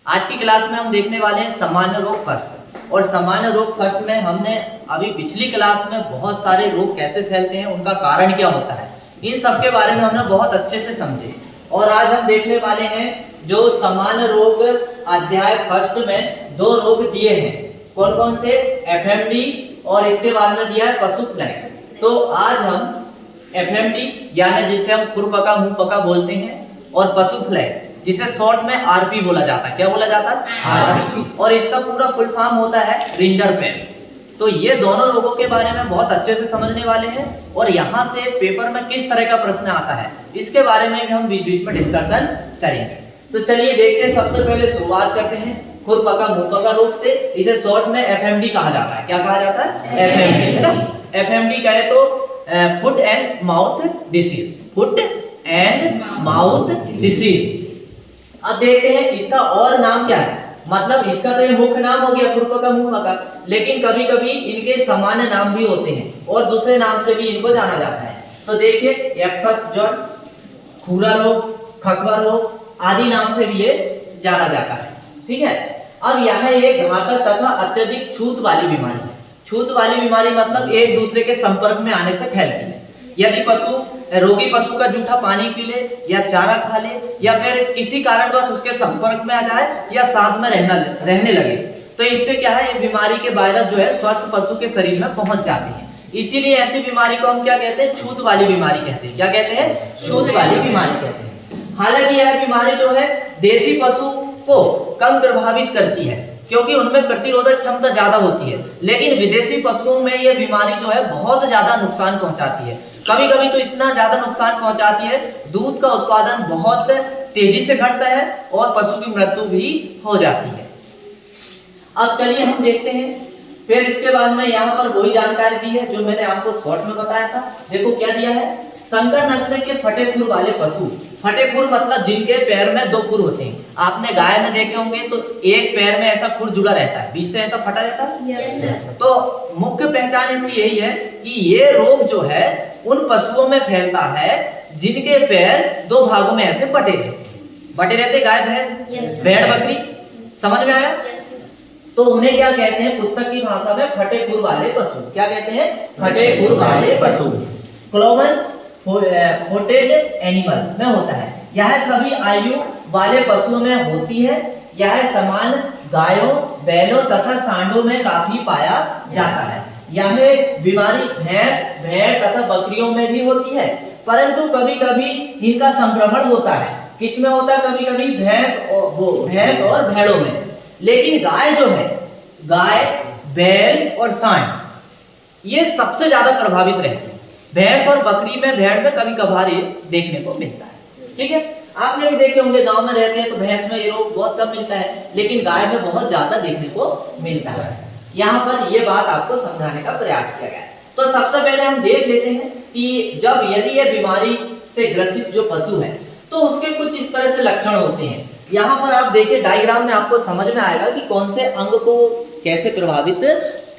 आज की क्लास में हम देखने वाले हैं सामान्य रोग फर्स्ट। और सामान्य रोग फर्स्ट में हमने अभी पिछली क्लास में बहुत सारे रोग कैसे फैलते हैं, उनका कारण क्या होता है, इन सब के बारे में हमने बहुत अच्छे से समझे। और आज हम देखने वाले हैं जो सामान्य रोग अध्याय फर्स्ट में दो रोग दिए हैं। कौन कौन से? एफएमडी और इसके बाद में दिया है पशु प्लेग। तो आज हम एफएमडी यानी जिसे हम खुरपका मुंह पका बोलते हैं, और पशु प्लेग जिसे शॉर्ट में आरपी बोला जाता है। क्या बोला जाता है? आरपी। और इसका पूरा फुल फॉर्म होता है रिंडरपेस्ट। तो ये दोनों रोगों के बारे में बहुत अच्छे से समझने वाले हैं, और यहाँ से पेपर में किस तरह का प्रश्न आता है इसके बारे में भी हम बीच बीच में डिस्कशन करेंगे। तो चलिए देखते हैं। सबसे पहले शुरुआत करते हैं खुरपका मुंह पका रोग से। इसे शॉर्ट में एफएमडी कहा जाता है। क्या कहा जाता है? एफएमडी, है ना। एफएमडी कहे तो foot and mouth disease, foot and mouth disease. अब देखते हैं इसका और नाम क्या है। मतलब इसका तो ये मुख्य नाम हो गया खुरपका मुंह पका, लेकिन कभी कभी इनके सामान्य नाम भी होते हैं और दूसरे नाम से भी इनको जाना जाता है। तो देखिए एप्थस ज्वर, खुरा रोग, खखवा रोग आदि नाम से भी ये जाना जाता है। ठीक है। अब यह एक घातक तथा अत्यधिक छूत वाली बीमारी है। छूत वाली बीमारी मतलब एक दूसरे के संपर्क में आने से फैलती है। यदि रोगी पशु का जूठा पानी पी ले या चारा खा ले या फिर किसी कारणवश उसके संपर्क में आ जाए या साथ में रहने लगे, तो इससे क्या है, बीमारी के वायरस जो है स्वस्थ पशु के शरीर में पहुंच जाते हैं। इसीलिए ऐसी बीमारी को हम क्या कहते हैं? छूत वाली बीमारी कहते हैं। क्या कहते हैं? छूत वाली बीमारी कहते हैं। हालांकि यह बीमारी जो है देशी पशु को कम प्रभावित करती है क्योंकि उनमें प्रतिरोधक क्षमता ज्यादा होती है, लेकिन विदेशी पशुओं में यह बीमारी जो है बहुत ज्यादा नुकसान पहुंचाती है। कभी कभी तो इतना ज्यादा नुकसान पहुंचाती है, दूध का उत्पादन बहुत तेजी से घटता है और पशु की मृत्यु भी हो जाती है। अब चलिए हम देखते हैं। फिर इसके बाद में यहाँ पर वही जानकारी दी है जो मैंने आपको शॉर्ट में बताया था। देखो क्या दिया है। संकर नस्ल के फटे खुर वाले पशु। फटे खुर मतलब जिनके पैर में दो खुर होते हैं। आपने गाय में देखे होंगे तो एक पैर में ऐसा खुर जुड़ा रहता है, बीच से ऐसा फटा रहता है। yes. तो मुख्य पहचान इसकी यही है कि ये रोग जो है उन पशुओं में फैलता है जिनके पैर दो भागों में ऐसे बटे रहते गाय भैंस भेड़ बकरी। समझ में आया? तो उन्हें क्या कहते हैं पुस्तक की भाषा में? फटे खुर वाले पशु। क्या कहते हैं? फटे खुर वाले पशु। क्लोवन फोटेड एनिमल में होता है। यह सभी आयु वाले पशुओं में होती है। यह समान गायों, बैलों तथा सांडों में काफी पाया जाता है। यह बीमारी भैंस, भेड़ तथा बकरियों में भी होती है, परंतु कभी कभी इनका संक्रमण होता है। किसमें होता है? कभी कभी भैंस और भेड़ों में। लेकिन गाय जो है, गाय, बैल और सांड ये सबसे ज्यादा प्रभावित रहती है। भैंस और बकरी में, भेड़ में कभी कभार ये देखने को मिलता है। ठीक है। आपने भी देखे होंगे गांव में रहते हैं तो भैंस में ये रोग बहुत कम मिलता है, लेकिन गाय में बहुत ज्यादा देखने को मिलता है। यहाँ पर ये बात आपको समझाने का प्रयास किया गया है। तो सबसे पहले हम देख लेते हैं कि यदि ये बीमारी से ग्रसित जो पशु है तो उसके कुछ इस तरह से लक्षण होते हैं। यहाँ पर आप देखिए डायग्राम में आपको समझ में आएगा कि कौन से अंग को कैसे प्रभावित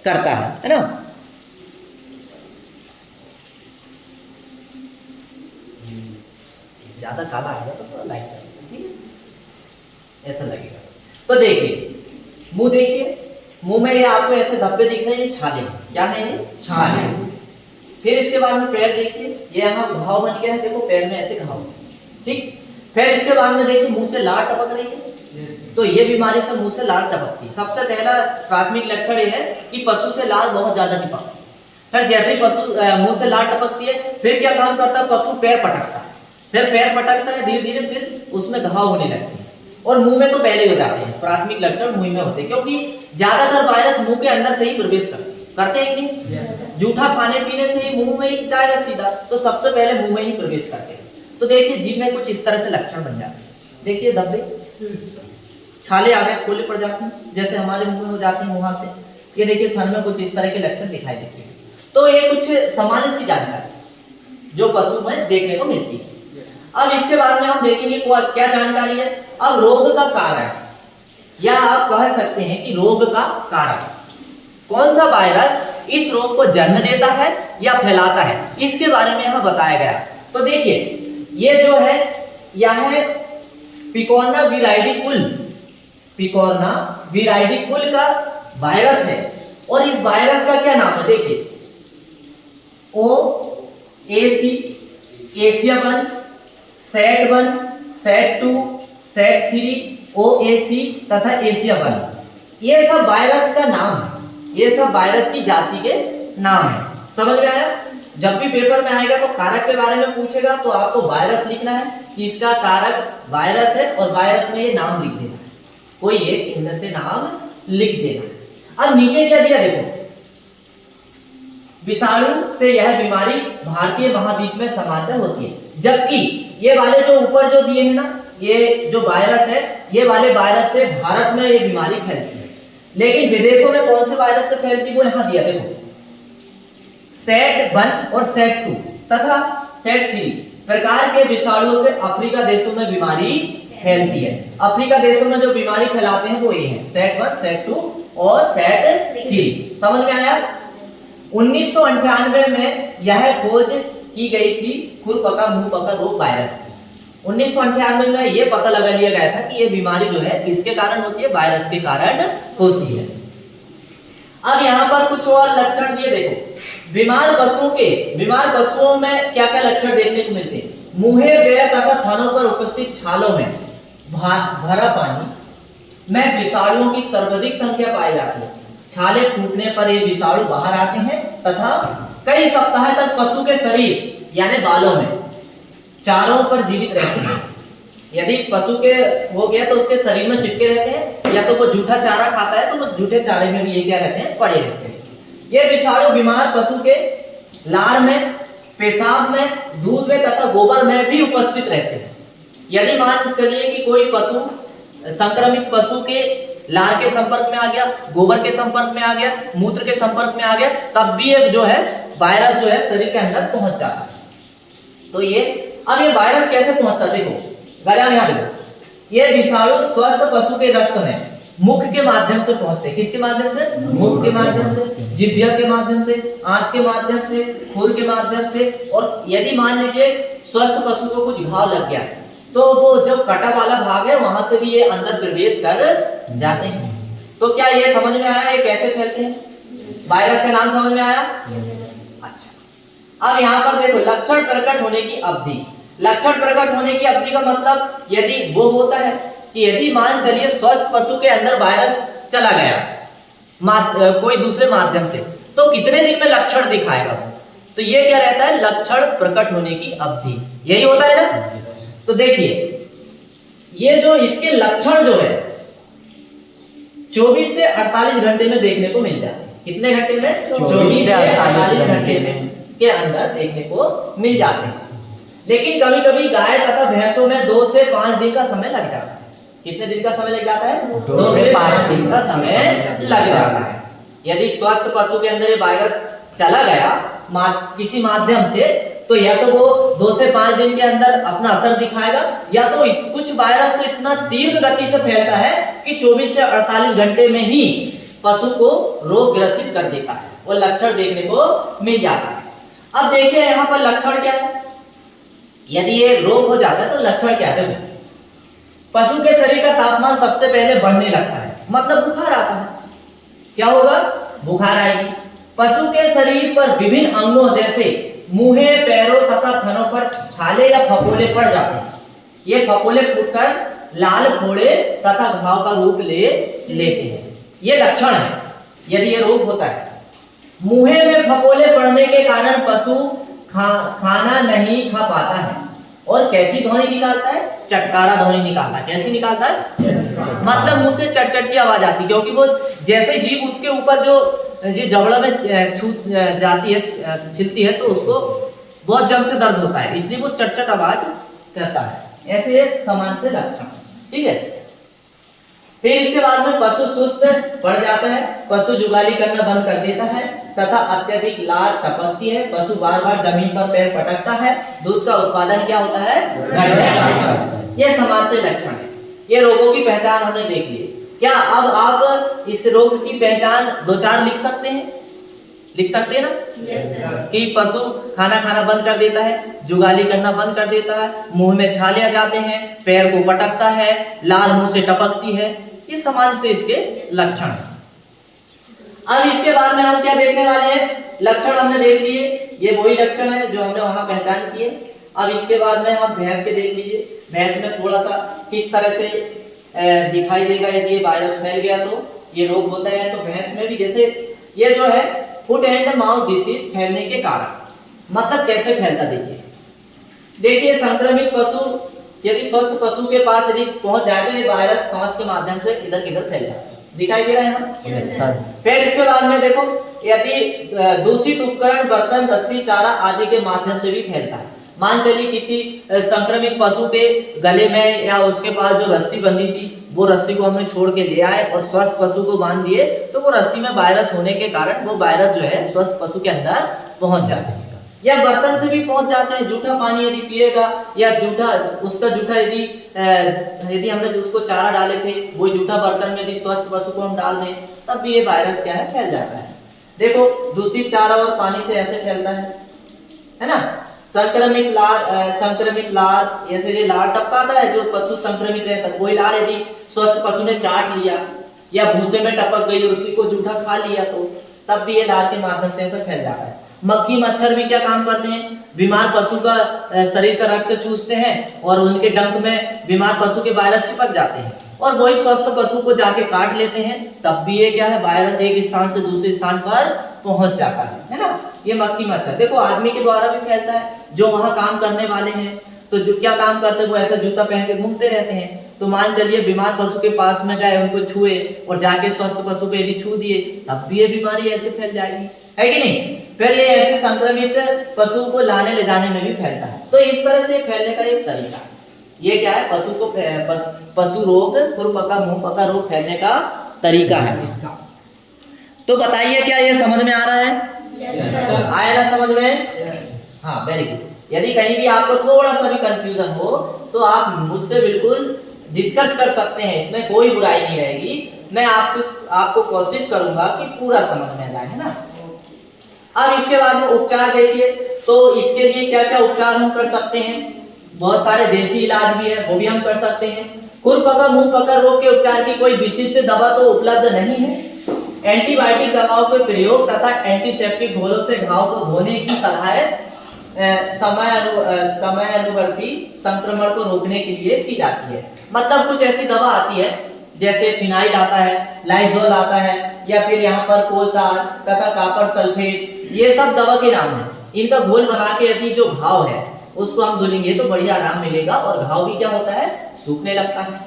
करता है ना। ज्यादा काला आएगा तो थोड़ा लाइट करेगा, ठीक है, ऐसा लगेगा। तो देखिए मुंह, देखिए मुंह में ये आपको ऐसे धब्बे दिख रहे हैं, ये छाले। क्या है? ये छाले। फिर इसके बाद में पैर देखिए, ये यहाँ घाव बन गया है। देखो पैर में ऐसे घाव। ठीक। फिर इसके बाद में देखिए मुंह से लार टपक रही है। तो ये बीमारी से मुंह से लार टपकती है। सबसे पहला प्राथमिक लक्षण ये है कि पशु से लार बहुत ज्यादा टपकती है। फिर जैसे ही पशु मुंह से लार टपकती है, फिर क्या काम करता है? पशु पैर पटकता है। फिर पैर पटकता है, धीरे धीरे फिर उसमें घाव होने लगते हैं। और मुंह में तो पहले हो जाते हैं। प्राथमिक लक्षण मुंह में होते हैं क्योंकि ज्यादातर वायरस मुंह के अंदर से ही प्रवेश करते हैं कि नहीं? yes. जूठा खाने पीने से ही मुंह में ही जाएगा सीधा, तो सबसे पहले मुंह में ही प्रवेश करते हैं। तो देखिए जीभ में कुछ इस तरह से लक्षण बन जाते हैं। देखिए धब्बे, छाले आगे खोले पड़ जाते हैं जैसे हमारे मुंह में हो जाते हैं वहां से। ये देखिए थन में कुछ इस तरह के लक्षण दिखाई देते हैं। तो ये कुछ सामान्य सी जानकारी जो पशु में देखने को मिलती है। अब इसके बाद में हम देखेंगे क्या जानकारी है। अब रोग का कारण, या आप कह सकते हैं कि रोग का कारण, कौन सा वायरस इस रोग को जन्म देता है या फैलाता है, इसके बारे में यहां बताया गया। तो देखिए ये जो है यह है पिकोना विराइडी कुल पिकोरना विराइडी कुल का वायरस है। और इस वायरस का क्या नाम है, देखिए ओ ए सी, एशिया 1, सेट 1, सेट 2, सेट 3, ओ ए सी तथा एशिया 1, ये सब वायरस का नाम है, ये सब वायरस की जाति के नाम है। समझ में आया? जब भी पेपर में आएगा तो कारक के बारे में पूछेगा तो आपको वायरस लिखना है कि इसका कारक वायरस है और वायरस में ये नाम लिख देना, कोई एक इनमें से नाम लिख देना। अब नीचे क्या दिया देखो, विषाणु से यह बीमारी भारतीय महाद्वीप में समाचार होती है। जबकि ये वाले जो ऊपर जो दिए हैं ना, ये जो वायरस है, ये वाले वायरस से भारत में ये बीमारी फैलती है, लेकिन विदेशों में कौन से वायरस से फैलती है वो यहाँ दिया देखो, सेट 1 और सेट 2 तथा सेट 3 प्रकार के विषाणुओं से अफ्रीका देशों में बीमारी फैलती है। अफ्रीका देशों में जो बीमारी फैलाते हैं वो ये हैं, सेट 1, सेट 2 और सेट 3। समझ में आया? 1998 में यह खोज की गई थी खुरपका मुंहपका रोग वायरस की। 1998 में ये पता लगा लिया गया था कि ये बीमारी जो है किसके कारण होती है, वायरस के कारण होती है। अब यहाँ पर कुछ और लक्षण दिए देखो, बीमार पशुओं में क्या क्या लक्षण देखने को मिलते हैं, मुंहे, पैर तथा थनों पर उपस्थित छालों में भरा पानी में विषाणुओं की सर्वाधिक संख्या पाई जाती है। छाले फूटने पर ये विषाणु बाहर आते हैं तथा कई सप्ताह तक पशु के शरीर यानी बालों में चारों पर जीवित रहते हैं। यदि पशु के हो गया तो उसके शरीर में चिपके रहते हैं, या तो वो जूठा चारा खाता है तो वो जूठे चारे में भी ये क्या रहते हैं, पड़े रहते हैं। ये विषाणु बीमार पशु के लार में, पेशाब में, दूध में तथा गोबर में भी उपस्थित रहते हैं। यदि मान चलिए कि कोई पशु संक्रमित पशु के लार के संपर्क में आ गया, गोबर के संपर्क में आ गया, मूत्र के संपर्क में आ गया, तब भी ये जो है वायरस जो है शरीर के अंदर पहुंच जाता है। तो ये अब ये वायरस कैसे पहुंचता है देखो, गला यहाँ देखो, ये विषाणु स्वस्थ पशु के रक्त में मुख के माध्यम से पहुंचते हैं। किसके माध्यम से? मुख के माध्यम से, जिह्वा के माध्यम से, आंत के माध्यम से, खुर के माध्यम से। और यदि मान लीजिए स्वस्थ पशु को कुछ घाव लग गया तो वो जो कटा वाला भाग है वहां से भी ये अंदर प्रवेश कर जाते हैं। तो क्या ये समझ में आया ये कैसे फैलते हैं? वायरस का नाम समझ में आया? अच्छा, अब यहाँ पर देखो लक्षण प्रकट होने की अवधि। लक्षण प्रकट होने की अवधि का मतलब यदि वो होता है कि यदि मान चलिए स्वस्थ पशु के अंदर वायरस चला गया कोई दूसरे माध्यम से, तो कितने दिन में लक्षण दिखाएगा? तो ये क्या रहता है, लक्षण प्रकट होने की अवधि, यही होता है ना। तो देखिए ये जो इसके लक्षण जो है 24 से 48 घंटे में देखने को मिल जाते हैं। कितने घंटे में? 24 से 48 घंटे में के अंदर देखने को मिल जाते हैं। लेकिन कभी कभी गाय तथा भैंसों में 2 से 5 दिन का समय लग जाता है। कितने दिन का समय लग जाता है? 2 से 5 दिन का समय लग जाता है। यदि स्वस्थ पशु के अंदर ये वायरस चला गया किसी माध्यम से, तो या तो वो 2 से 5 दिन के अंदर अपना असर दिखाएगा, या तो कुछ वायरस तो इतना तीव्र गति से फैलता है कि 24 से 48 घंटे में ही पशु को रोग ग्रसित कर देता है और लक्षण देखने को मिल जाता है। अब देखिए यहाँ पर लक्षण क्या है, यदि ये रोग हो जाता है तो लक्षण क्या है? पशु के शरीर का तापमान सबसे पहले बढ़ने लगता है, मतलब बुखार आता है। क्या होगा? बुखार आएगी। पशु के शरीर पर विभिन्न अंगों जैसे मुंहे, पैरों तथा थनों पर छाले या फफोले पड़ जाते हैं। ये फफोले फूटकर लाल फोड़े तथा घाव का रूप ले लेते हैं। ये लक्षण है यदि ये रोग होता है। मुंहे में फफोले पड़ने के कारण पशु खाना नहीं खा पाता है और कैसी ध्वनि निकालता है? चटकारा ध्वनि निकालता है। कैसी निकालता है? मतलब मुंह से चटचट की आवाज आती है, क्योंकि वो जैसे जीभ उसके ऊपर जो जबड़ा में छूट जाती है, छिलती है, तो उसको बहुत जम से दर्द होता है, इसलिए वो चटचट आवाज करता है। ऐसे एक समान से लक्षण, ठीक है। फिर इसके बाद में पशु सुस्त पड़ जाता है, पशु जुगाली करना बंद कर देता है तथा अत्यधिक लार टपकती है, पशु बार बार जमीन पर पैर पटकता है, दूध का उत्पादन क्या होता है? घट जाता है। ये समान से लक्षण है। ये रोगों की पहचान हमने देख ली। क्या अब आप इस रोग की पहचान 2-4 लिख सकते हैं? लिख सकते हैं ना? yes, कि पशु खाना खाना बंद कर देता है, जुगाली करना बंद कर देता है, मुंह में छाले आ जाते हैं, पैर को पटकता है, लाल मुंह से टपकती है। ये समान से इसके लक्षण हैं। अब इसके बाद में हम क्या देखने वाले हैं, लक्षण हमने देख लिए, ये वही लक्षण है जो हमने वहां पहचान किए। अब इसके बाद में हम भैंस के देख लीजिए, भैंस में थोड़ा सा किस तरह से दिखाई देगा यदि ये वायरस फैल गया तो ये रोग होता है। तो भैंस में भी जैसे ये जो है फुट एंड माउथ डिसीज फैलने के कारण, मतलब कैसे फैलता देखिए संक्रमित पशु यदि स्वस्थ पशु के पास यदि पहुंच जाए तो ये वायरस सांस के माध्यम से इधर किधर फैल जाता है, दिखाई दे रहा है यहाँ। फिर इसके बाद में देखो यदि दूषित उपकरण, बर्तन, रस्सी, चारा आदि के माध्यम से भी फैलता है। मान चलिए किसी संक्रमित पशु के गले में या उसके पास जो रस्सी बंधी थी वो रस्सी को हमने छोड़ के ले आए और स्वस्थ पशु को बांध दिए तो वो रस्सी में वायरस होने के कारण वो वायरस जो है स्वस्थ पशु के अंदर पहुंच जाते हैं। या बर्तन से भी पहुंच जाते हैं, जूठा पानी यदि पिएगा या उसका जूठा यदि हमने उसको चारा डाले थे वो जूठा बर्तन में यदि स्वस्थ पशु को हम डाल दें तब भी ये वायरस क्या है फैल जाता है। देखो दूषित चारा और पानी से ऐसे फैलता है ना। संक्रमित लार, ऐसे ये लार टपकाता है जो पशु संक्रमित रहता है, वही लार यदि स्वस्थ पशु ने चाट लिया या भूसे में टपक गई उसी को जूठा खा लिया तो तब भी ये लार के माध्यम से ऐसा फैल जाता है। मक्खी मच्छर भी क्या काम करते हैं, बीमार पशु का शरीर का रक्त चूसते हैं और उनके डंक में बीमार पशु के वायरस चिपक जाते हैं और वही स्वस्थ पशु को जाके काट लेते हैं, तब भी ये क्या है वायरस एक स्थान से दूसरे स्थान पर पहुंच जाता है ना। ये मक्खी मच्छर देखो आदमी के द्वारा भी फैलता है, जो वहां काम करने वाले हैं तो जो क्या काम करते हैं वो ऐसा जूता पहन के घूमते रहते हैं। तो मान चलिए बीमार पशु के पास में गए, उनको छुए और जाके स्वस्थ पशु को यदि छू दिए तब भी ये बीमारी ऐसे फैल जाएगी, है कि नहीं। फिर ये ऐसे संक्रमित पशु को लाने ले जाने में भी फैलता है। तो इस तरह से फैलने का एक तरीका है। ये क्या है पशु रोग, खुरपका मुंहपका रोग फैलने का तरीका है। तो बताइए क्या ये समझ में आ रहा है? आया ना समझ में? हाँ वेरी गुड। यदि कहीं भी आपको थोड़ा सा भी कंफ्यूजन हो तो आप मुझसे बिल्कुल डिस्कस कर सकते हैं, इसमें कोई बुराई नहीं रहेगी। मैं आपको कोशिश करूंगा कि पूरा समझ में आ जाए, है ना। अब इसके बाद में उपचार देखिए, तो इसके लिए क्या क्या उपचार हम कर सकते हैं। बहुत सारे देसी इलाज भी है, वो भी हम कर सकते हैं। खुरपका मुंहपका रोग के उपचार की कोई विशिष्ट दवा तो उपलब्ध नहीं है। एंटीबायोटिक दवाओं के प्रयोग तथा एंटीसेप्टिक घोलों से घाव को धोने की सलाह समयानुवर्ती संक्रमण को रोकने के लिए की जाती है। मतलब कुछ ऐसी दवा आती है जैसे फिनाइल आता है, लाइजोल आता है या फिर यहाँ पर कोलतार तथा कॉपर सल्फेट, ये सब दवा के नाम है। इनका घोल बना के यदि जो घाव है उसको हम धुलेंगे तो बढ़िया आराम मिलेगा और घाव भी क्या होता है सूखने लगता है।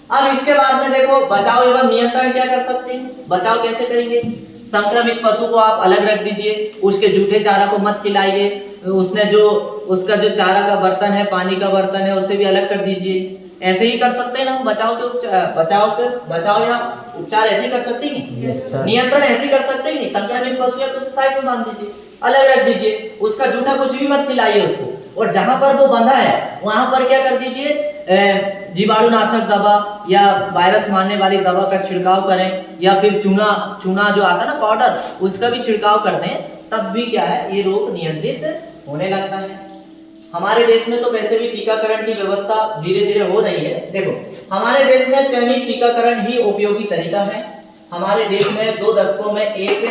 अब इसके बाद में देखो बचाव एवं नियंत्रण क्या कर सकते हैं। बचाव कैसे करेंगे, संक्रमित पशु को आप अलग रख दीजिए, उसके जूठे चारा को मत खिलाइए, उसका जो चारा का बर्तन है, पानी का बर्तन है, उसे भी अलग कर दीजिए। ऐसे ही कर सकते हैं ना बचाव या उपचार ऐसे ही कर सकते हैं। नियंत्रण ऐसे ही कर सकते हैं। संक्रमित पशु है तो उसे साइड में बांध दीजिए, अलग रख दीजिए, उसका जूठा कुछ भी मत खिलाइए उसको, और जहां पर वो बंधा है वहां पर क्या कर दीजिए जीवाणुनाशक दवा या वायरस मारने वाली दवा का छिड़काव करें, या फिर चूना जो आता है ना पाउडर, उसका भी छिड़काव कर दें, तब भी क्या है ये रोग नियंत्रित होने लगता है। हमारे देश में तो वैसे भी टीकाकरण की व्यवस्था धीरे धीरे हो रही है। देखो हमारे देश में चयनित टीकाकरण ही उपयोगी तरीका है। हमारे देश में 2 दशकों में एक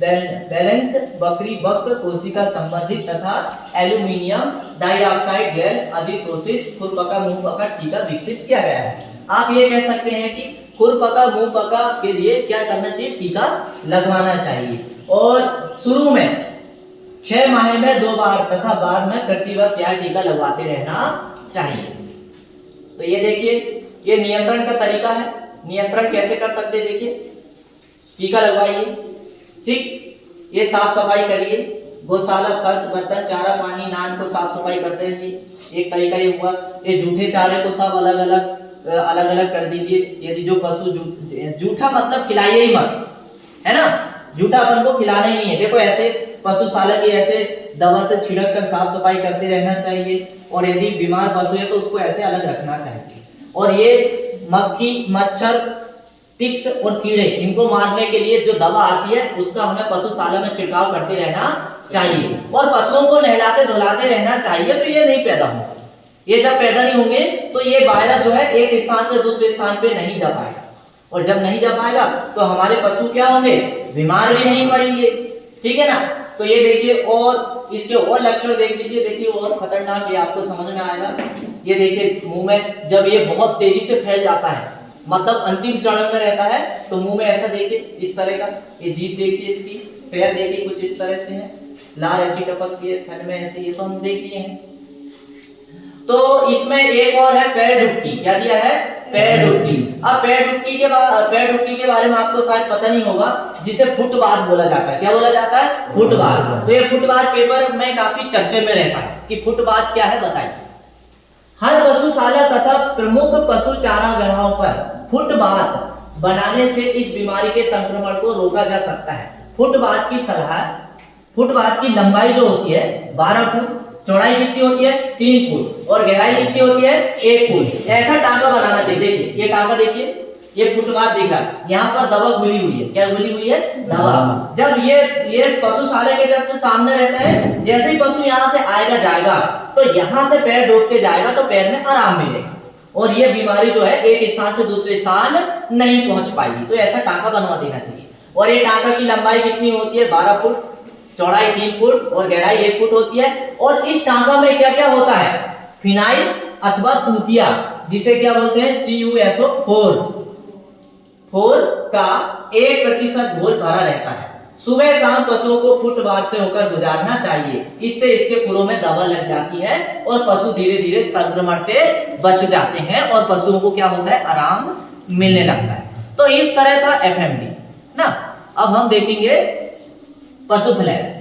बैलेंस बकरी बक कोशिका संबंधित तथा एल्यूमिनियम डाइऑक्साइड गैस अधिशोषित खुरपका मुंहपका टीका विकसित किया गया है। आप ये कह सकते हैं कि खुरपका मुंहपका के लिए क्या करना चाहिए, टीका लगवाना चाहिए, और शुरू में 6 माह में 2 बार तथा बाद में प्रतिवर्ष यह टीका लगवाते रहना चाहिए। तो ये देखिए ये नियंत्रण का तरीका है। नियंत्रण कैसे कर सकते हैं, देखिए टीका लगवाइए, ठीक, ये साफ सफाई करिए, गौशाला फर्श बर्तन चारा पानी नान को साफ सफाई करते रहिए, एक तरीका ये हुआ। ये जूठे चारे को सब अलग अलग कर दीजिए। यदि जो पशु जूठा मतलब खिलाइए ही मत, है ना, जूठा अपन को खिलाना ही नहीं है। देखो ऐसे पशुशाला की ऐसे दवा से छिड़क कर साफ सफाई करते रहना चाहिए, और यदि बीमार पशु है तो उसको ऐसे अलग रखना चाहिए। और ये मक्खी मच्छर टिक्स और कीड़े इनको मारने के लिए जो दवा आती है उसका हमें पशुशाला में छिड़काव करते रहना चाहिए, और पशुओं को नहलाते धुलाते रहना चाहिए तो ये नहीं पैदा होगा। ये जब पैदा नहीं होंगे तो ये वायरस जो है एक स्थान से दूसरे स्थान पे नहीं जा पाएगा, और जब नहीं जा पाएगा तो हमारे पशु क्या होंगे, बीमार भी नहीं पड़ेंगे। ठीक है ना। तो ये देखिए, और इसके और लक्षण देख लीजिए, देखिए और खतरनाक, ये आपको समझ में आएगा। ये देखिए मुंह में जब ये बहुत तेजी से फैल जाता है, मतलब अंतिम चरण में रहता है, तो मुंह में ऐसा देखिए इस तरह का, ये जीभ देखिए, इसकी पैर देखिए कुछ इस तरह से है, लार ऐसी टपकती है, थन में ऐसे, ये तो हम देख लिए हैं। तो इसमें एक और है पैर डुबकी। क्या दिया है, पैर डुबकी। अब पैर डुबकी के बारे में आपको शायद पता नहीं होगा, जिसे फुटबाथ बोला जाता है। क्या बोला जाता है, फुटबाथ। तो ये फुटबाथ पेपर में काफी चर्चे में रहता है कि फुटबाथ क्या है, बताइए। हर पशुशाला तथा प्रमुख पशु चारागाहों पर फुटबाथ बनाने से इस बीमारी के संक्रमण को रोका जा सकता है। फुटबाथ की सलाह, फुटबाथ की लंबाई जो होती है 12 फुट, चौड़ाई कितनी होती है 3 फुट, और गहराई कितनी होती है 1 फुट। ऐसा टांका बनाना चाहिए। देखिए ये टांका, देखिए ये फुटबाथ दिख रहा है, यहाँ पर दवा घुली हुई है। क्या घुली हुई है, दवा। जब ये पशुशाला के जस्ट सामने रहता है, जैसे ही पशु यहाँ से आएगा जाएगा तो यहाँ से पैर डूब के जाएगा तो पैर में आराम मिलेगा, और ये बीमारी जो है एक स्थान से दूसरे स्थान नहीं पहुंच पाएगी। तो ऐसा टांका बनवा देना चाहिए। और ये टांका की लंबाई कितनी होती है, 12 फुट, चौड़ाई 3 फुट और गहराई 1 फुट होती है। और इस टांका में क्या क्या होता है, फिनाइल अथवा तूतिया, जिसे क्या बोलते हैं CuSO4 का 1% घोल भरा रहता है। सुबह शाम पशुओं को फुटबाथ से होकर गुजारना चाहिए। इससे इसके खुरों में दवा लग जाती है और पशु धीरे धीरे संक्रमण से बच जाते हैं, और पशुओं को क्या होता है, आराम मिलने लगता है। तो इस तरह था FMD ना। अब हम देखेंगे पशु फ्लैग।